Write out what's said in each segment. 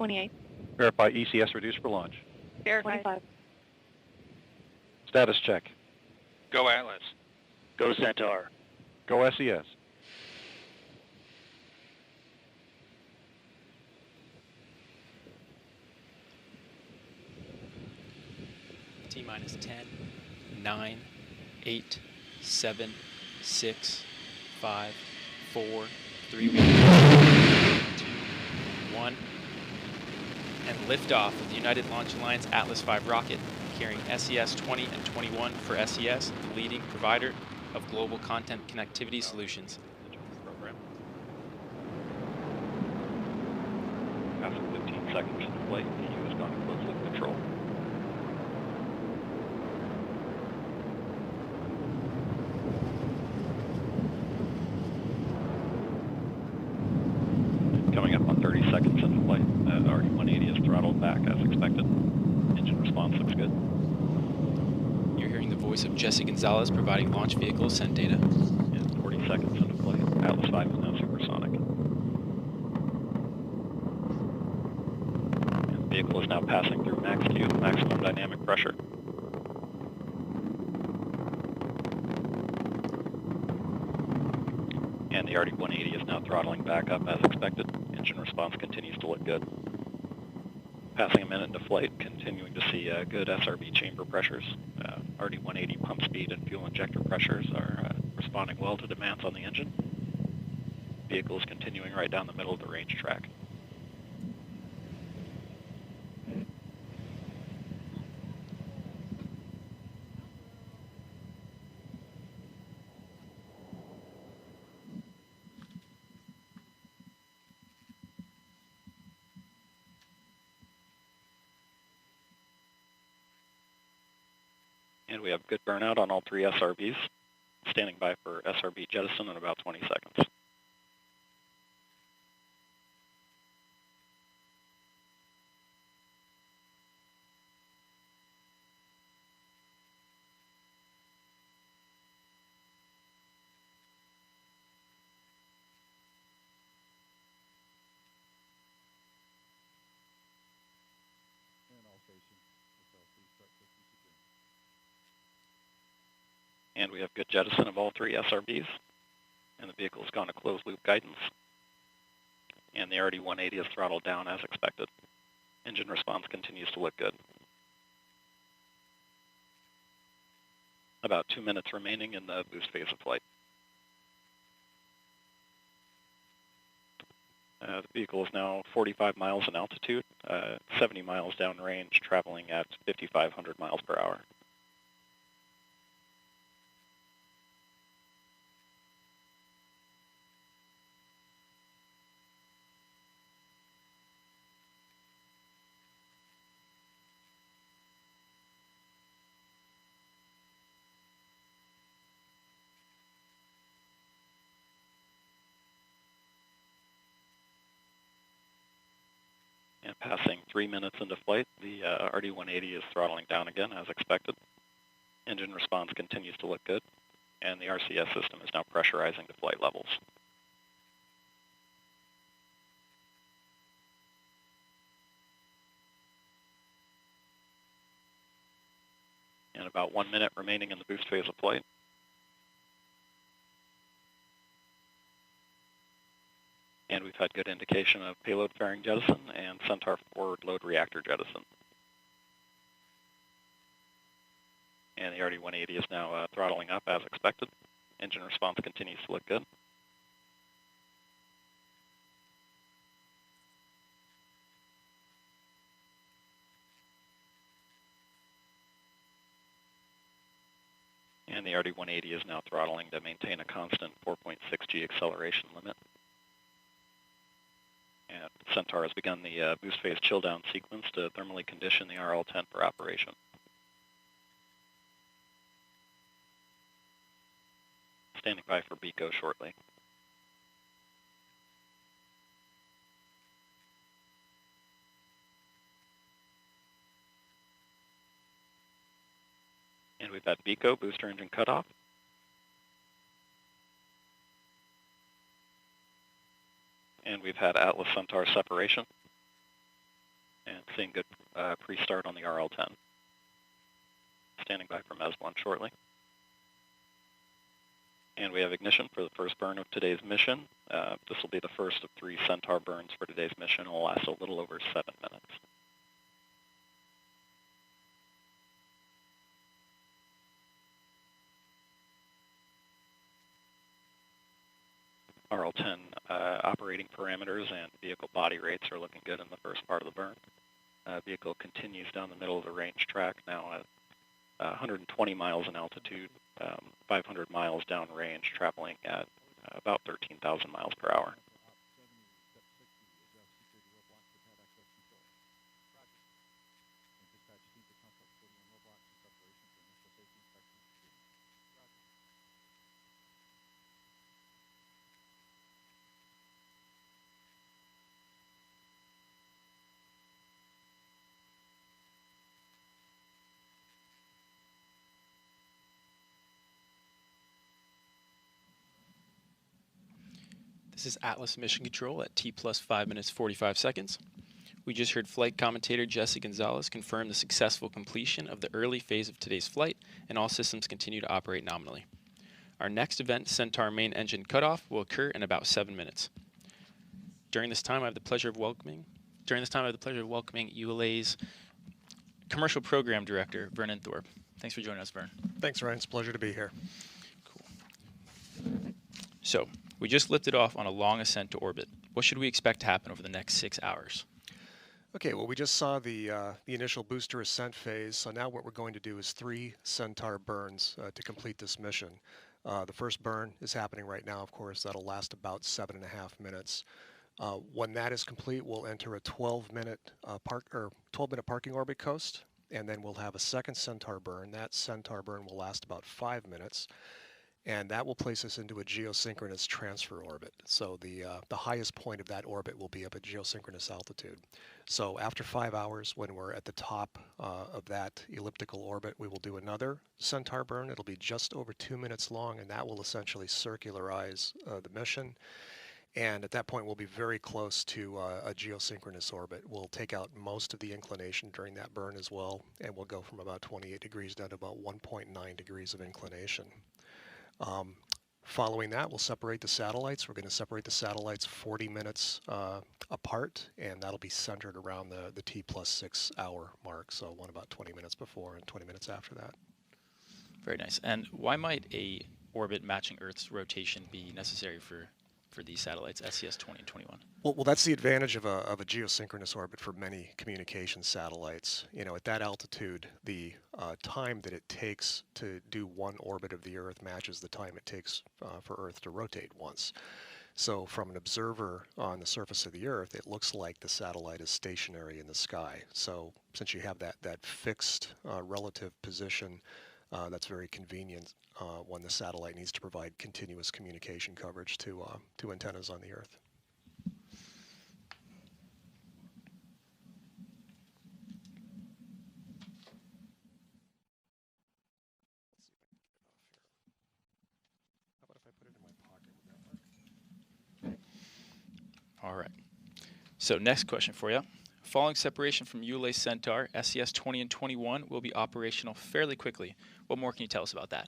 28. Verify ECS reduced for launch. Verified. 25. Status check. Go Atlas. Go Centaur. Go SES. T-minus 10, 9, 8, 7, 6, 5, 4, 3, 2, 1, and liftoff of the United Launch Alliance Atlas V rocket, carrying SES 20 and 21 for SES, the leading provider of global content connectivity solutions. Program. After 15 seconds into flight, the U has gone to closed loop control. Coming up on 30 seconds into flight, RD-180 is throttled back as expected. Engine response looks good. You're hearing the voice of Jesse Gonzalez providing launch vehicle ascent data. And 40 seconds into flight, Atlas V is now supersonic. And the vehicle is now passing through max Q, maximum dynamic pressure. And the RD-180 is now throttling back up as expected. Engine response continues to look good. Passing a minute into flight, continuing to see good SRB chamber pressures. RD-180 pump speed and fuel injector pressures are responding well to demands on the engine. Vehicle is continuing right down the middle of the range track. And we have good burnout on all 3 SRBs. Standing by for SRB jettison in about 20 seconds. And we have good jettison of all 3 SRBs. And the vehicle has gone to closed loop guidance. And the RD-180 is throttled down as expected. Engine response continues to look good. About 2 minutes remaining in the boost phase of flight. The vehicle is now 45 miles in altitude, 70 miles downrange, traveling at 5,500 miles per hour. And passing 3 minutes into flight, the RD-180 is throttling down again as expected. Engine response continues to look good, and the RCS system is now pressurizing to flight levels. And about 1 minute remaining in the boost phase of flight. And we've had good indication of payload fairing jettison and Centaur forward load reactor jettison. And the RD-180 is now throttling up as expected. Engine response continues to look good. And the RD-180 is now throttling to maintain a constant 4.6 G acceleration limit. And Centaur has begun the boost phase chill down sequence to thermally condition the RL-10 for operation. Standing by for BECO shortly. And we've had BECO, booster engine cutoff. And we've had Atlas Centaur separation. seeing good pre-start on the RL-10. Standing by from S1 shortly. And we have ignition for the first burn of today's mission. This will be the first of 3 Centaur burns for today's mission. It will last a little over 7 minutes. RL-10 operating parameters and vehicle body rates are looking good in the first part of the burn. Vehicle continues down the middle of the range track now at 120 miles in altitude, 500 miles downrange, traveling at about 13,000 miles per hour. This is Atlas Mission Control at T plus 5 minutes 45 seconds. We just heard flight commentator Jesse Gonzalez confirm the successful completion of the early phase of today's flight, and all systems continue to operate nominally. Our next event, Centaur main engine cutoff, will occur in about 7 minutes. During this time, I have the pleasure of welcoming ULA's Commercial Program Director, Vernon Thorpe. Thanks for joining us, Vern. Thanks, Ryan. It's a pleasure to be here. Cool. So, we just lifted off on a long ascent to orbit. What should we expect to happen over the next 6 hours? Okay, well, we just saw the initial booster ascent phase, so now what we're going to do is 3 Centaur burns to complete this mission. The first burn is happening right now, of course. That'll last about 7.5 minutes. When that is complete, we'll enter a 12-minute parking orbit coast, and then we'll have a second Centaur burn. That Centaur burn will last about 5 minutes, and that will place us into a geosynchronous transfer orbit. So the highest point of that orbit will be up at geosynchronous altitude. So after 5 hours, when we're at the top of that elliptical orbit, we will do another Centaur burn. It'll be just over 2 minutes long, and that will essentially circularize the mission. And at that point, we'll be very close to a geosynchronous orbit. We'll take out most of the inclination during that burn as well, and we'll go from about 28 degrees down to about 1.9 degrees of inclination. Following that, we'll separate the satellites. We're going to separate the satellites 40 minutes apart, and that'll be centered around the T plus 6 hour mark, so one about 20 minutes before and 20 minutes after that. Very nice. And why might a orbit matching Earth's rotation be necessary for these satellites, SES 20 and 21? Well, that's the advantage of a geosynchronous orbit for many communication satellites. You know, at that altitude, the time that it takes to do one orbit of the Earth matches the time it takes for Earth to rotate once. So from an observer on the surface of the Earth, it looks like the satellite is stationary in the sky. So since you have that fixed relative position, that's very convenient when the satellite needs to provide continuous communication coverage to antennas on the Earth. How about if I put it in my pocket? Would that work? All right. So next question for you. Following separation from ULA Centaur, SES 20 and 21 will be operational fairly quickly. What more can you tell us about that?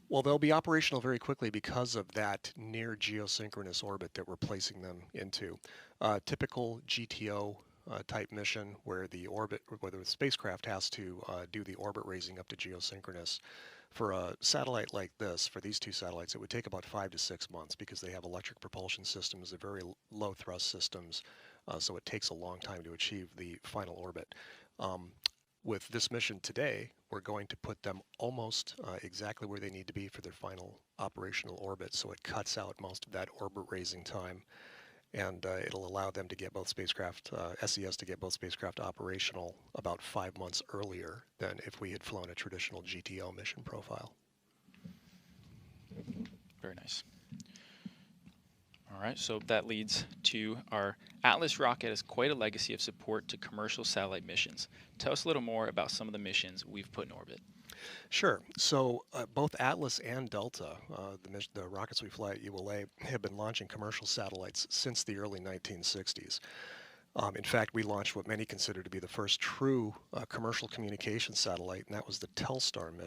Well, they'll be operational very quickly because of that near geosynchronous orbit that we're placing them into. Typical GTO type mission where the spacecraft has to do the orbit raising up to geosynchronous. For a satellite like this, for these 2 satellites, it would take about 5 to 6 months because they have electric propulsion systems, they're very low thrust systems, so it takes a long time to achieve the final orbit. With this mission today, we're going to put them almost exactly where they need to be for their final operational orbit, so it cuts out most of that orbit raising time, and it'll allow them to get both spacecraft, SES to get both spacecraft operational about 5 months earlier than if we had flown a traditional GTO mission profile. Very nice. All right, so that leads to our Atlas rocket has quite a legacy of support to commercial satellite missions. Tell us a little more about some of the missions we've put in orbit. Sure. So both Atlas and Delta, the rockets we fly at ULA, have been launching commercial satellites since the early 1960s. In fact, we launched what many consider to be the first true commercial communication satellite, and that was the Telstar mission.